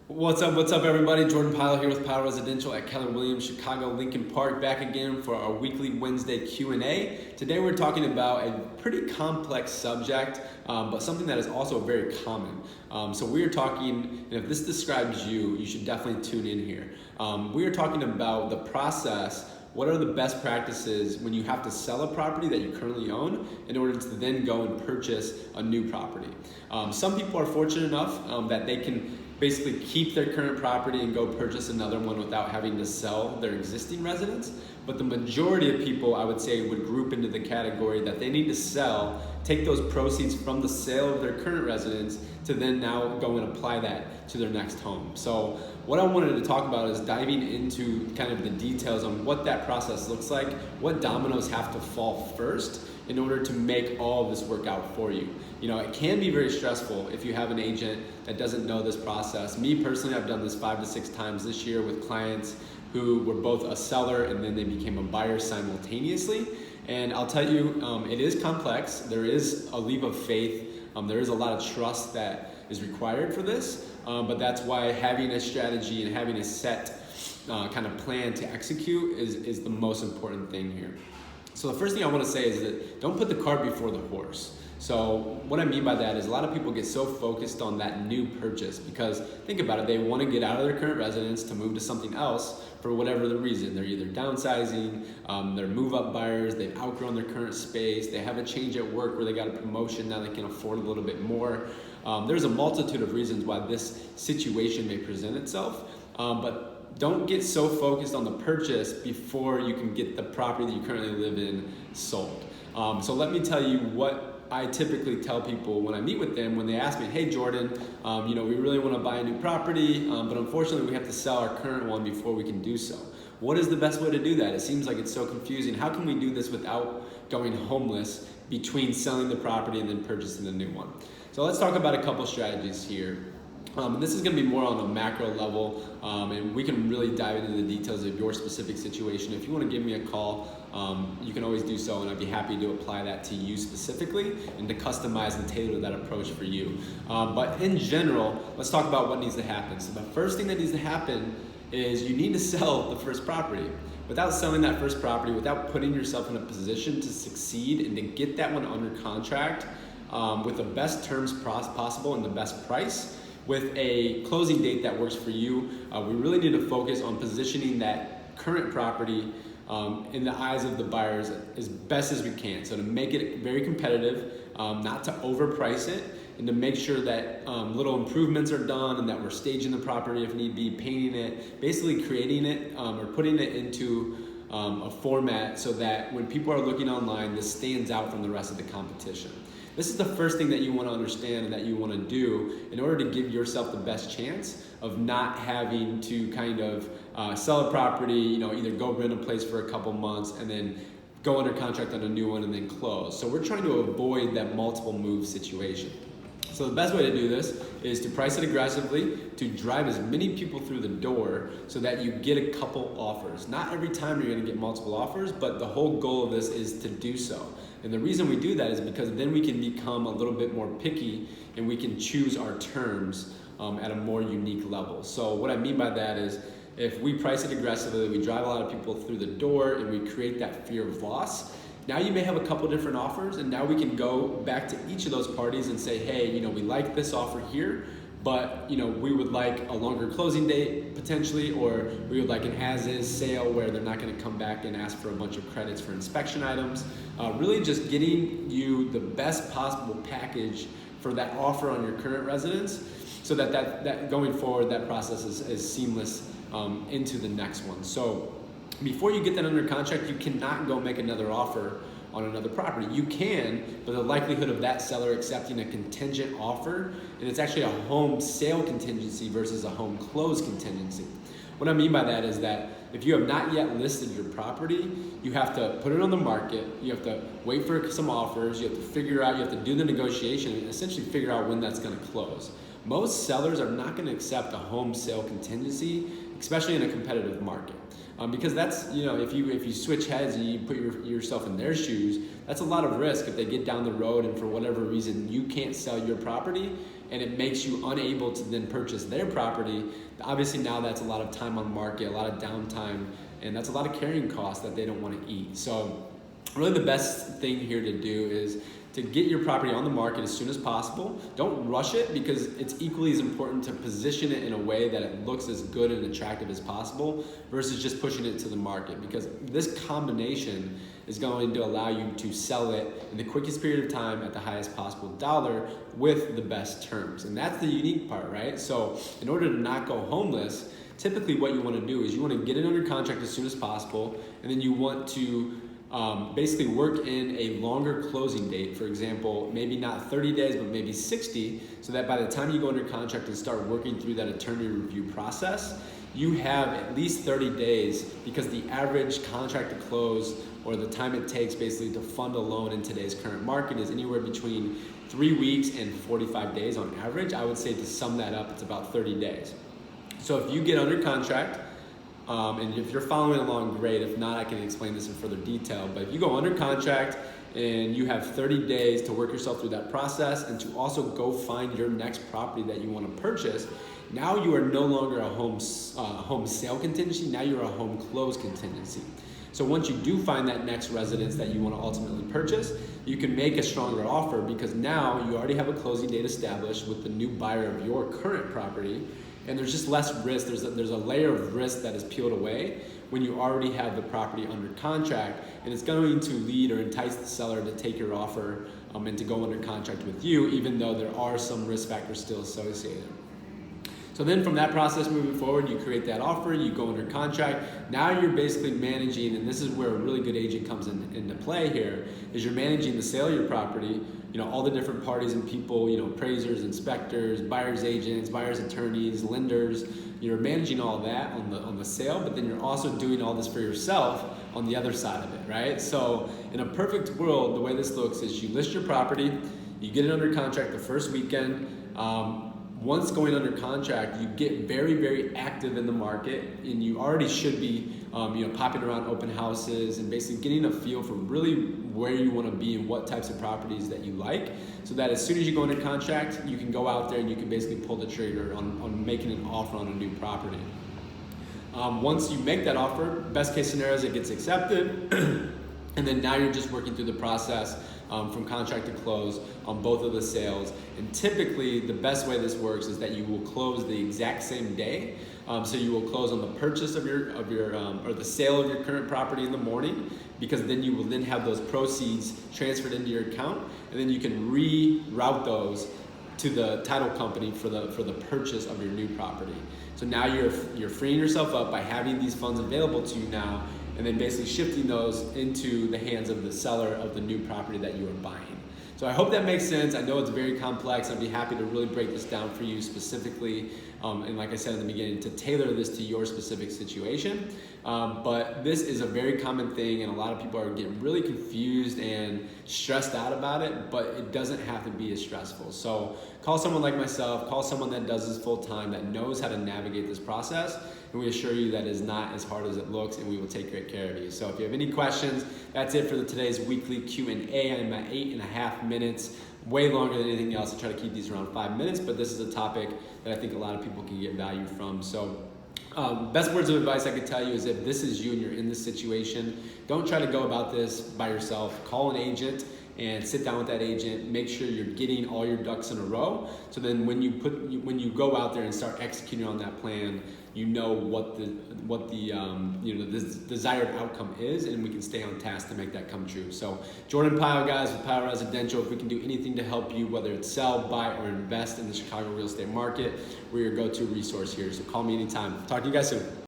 What's up everybody? Jordan PYLE here with PYLE Residential at Keller Williams, Chicago, Lincoln Park, back again for our weekly Wednesday Q&A. Today we're talking about a pretty complex subject, but something that is also very common. So we are talking, and if this describes you, you should definitely tune in here. We are talking about the process. What are the best practices when you have to sell a property that you currently own in order to then go and purchase a new property? Some people are fortunate enough that they can basically keep their current property and go purchase another one without having to sell their existing residence. But the majority of people, I would say, would group into the category that they need to sell, take those proceeds from the sale of their current residence to then now go and apply that to their next home. So what I wanted to talk about is diving into kind of the details on what that process looks like, what dominoes have to fall first in order to make all of this work out for you. You know, it can be very stressful if you have an agent that doesn't know this process. Me personally, I've done this 5 to 6 times this year with clients who were both a seller and then they became a buyer simultaneously. And I'll tell you, it is complex. There is a leap of faith. There is a lot of trust that is required for this, but that's why having a strategy and having a set kind of plan to execute is the most important thing here. So the first thing I want to say is that don't put the cart before the horse. So what I mean by that is a lot of people get so focused on that new purchase because think about it, they want to get out of their current residence to move to something else for whatever the reason. They're either downsizing, they're move-up buyers, they've outgrown their current space, they have a change at work where they got a promotion, now they can afford a little bit more. There's a multitude of reasons why this situation may present itself, but don't get so focused on the purchase before you can get the property that you currently live in sold. So let me tell you what I typically tell people when I meet with them when they ask me, hey Jordan, we really want to buy a new property, but unfortunately we have to sell our current one before we can do so. What is the best way to do that? It seems like it's so confusing. How can we do this without going homeless between selling the property and then purchasing the new one? So let's talk about a couple strategies here. This is going to be more on a macro level, and we can really dive into the details of your specific situation. If you want to give me a call, you can always do so, and I'd be happy to apply that to you specifically and to customize and tailor that approach for you. But in general, let's talk about what needs to happen. So the first thing that needs to happen is you need to sell the first property. Without selling that first property, without putting yourself in a position to succeed and to get that one under contract with the best terms possible and the best price, with a closing date that works for you, we really need to focus on positioning that current property in the eyes of the buyers as best as we can. So to make it very competitive, not to overprice it, and to make sure that little improvements are done and that we're staging the property if need be, painting it, basically creating it or putting it into a format so that when people are looking online, this stands out from the rest of the competition. This is the first thing that you want to understand and that you want to do in order to give yourself the best chance of not having to kind of sell a property, either go rent a place for a couple months and then go under contract on a new one and then close. So we're trying to avoid that multiple move situation. So the best way to do this is to price it aggressively, to drive as many people through the door so that you get a couple offers. Not every time you're going to get multiple offers, but the whole goal of this is to do so. And the reason we do that is because then we can become a little bit more picky and we can choose our terms at a more unique level. So what I mean by that is if we price it aggressively, we drive a lot of people through the door and we create that fear of loss. Now you may have a couple different offers and now we can go back to each of those parties and say, hey, we like this offer here, but we would like a longer closing date potentially, or we would like an as-is sale where they're not going to come back and ask for a bunch of credits for inspection items. Really just getting you the best possible package for that offer on your current residence so that going forward, that process is seamless into the next one. So before you get that under contract, you cannot go make another offer on another property. You can, but the likelihood of that seller accepting a contingent offer, and it's actually a home sale contingency versus a home close contingency. What I mean by that is that if you have not yet listed your property, you have to put it on the market, you have to wait for some offers, you have to figure out, you have to do the negotiation and essentially figure out when that's going to close. Most sellers are not going to accept a home sale contingency, especially in a competitive market. Because that's, if you switch heads and you put yourself in their shoes, that's a lot of risk if they get down the road and for whatever reason you can't sell your property and it makes you unable to then purchase their property, obviously now that's a lot of time on the market, a lot of downtime, and that's a lot of carrying costs that they don't want to eat. So really the best thing here to do is to get your property on the market as soon as possible. Don't rush it, because it's equally as important to position it in a way that it looks as good and attractive as possible versus just pushing it to the market, because this combination is going to allow you to sell it in the quickest period of time at the highest possible dollar with the best terms. And that's the unique part, right? So in order to not go homeless, typically what you want to do is you want to get it under contract as soon as possible, and then you want to basically work in a longer closing date. For example, maybe not 30 days, but maybe 60, so that by the time you go under contract and start working through that attorney review process, you have at least 30 days, because the average contract to close, or the time it takes basically to fund a loan in today's current market, is anywhere between 3 weeks and 45 days on average. I would say to sum that up, it's about 30 days. So if you get under contract, and if you're following along, great. If not, I can explain this in further detail. But if you go under contract and you have 30 days to work yourself through that process and to also go find your next property that you want to purchase, now you are no longer a home sale contingency. Now you're a home close contingency. So once you do find that next residence that you want to ultimately purchase, you can make a stronger offer, because now you already have a closing date established with the new buyer of your current property. And there's just less risk. There's a layer of risk that is peeled away when you already have the property under contract, and it's going to lead or entice the seller to take your offer and to go under contract with you, even though there are some risk factors still associated. So then from that process moving forward, you create that offer, you go under contract. Now you're basically managing, and this is where a really good agent comes into play here, is you're managing the sale of your property, all the different parties and people, appraisers, inspectors, buyer's agents, buyer's attorneys, lenders. You're managing all that on the sale, but then you're also doing all this for yourself on the other side of it, right? So in a perfect world, the way this looks is you list your property, you get it under contract the first weekend. Once going under contract, you get very, very active in the market, and you already should be popping around open houses and basically getting a feel for really where you want to be and what types of properties that you like, so that as soon as you go under contract, you can go out there and you can basically pull the trigger on making an offer on a new property. Once you make that offer, best case scenario is it gets accepted, and then now you're just working through the process from contract to close on both of the sales. And typically the best way this works is that you will close the exact same day. So you will close on the purchase of your or the sale of your current property in the morning, because then you will then have those proceeds transferred into your account, and then you can reroute those to the title company for the purchase of your new property. So now you're freeing yourself up by having these funds available to you now, and then basically shifting those into the hands of the seller of the new property that you are buying. So I hope that makes sense. I know it's very complex. I'd be happy to really break this down for you specifically, and like I said in the beginning, to tailor this to your specific situation. But this is a very common thing, and a lot of people are getting really confused and stressed out about it, but it doesn't have to be as stressful. So call someone like myself, call someone that does this full time, that knows how to navigate this process, and we assure you that is not as hard as it looks, and we will take great care of you. So if you have any questions, that's it for today's weekly Q&A. I'm at 8.5 minutes, way longer than anything else. I try to keep these around 5 minutes, but this is a topic that I think a lot of people can get value from. So best words of advice I could tell you is, if this is you and you're in this situation, don't try to go about this by yourself. Call an agent and sit down with that agent. Make sure you're getting all your ducks in a row. So then when you go out there and start executing on that plan, you know what the desired outcome is, and we can stay on task to make that come true. So Jordan PYLE, guys, with PYLE Residential. If we can do anything to help you, whether it's sell, buy, or invest in the Chicago real estate market, we're your go-to resource here. So call me anytime. Talk to you guys soon.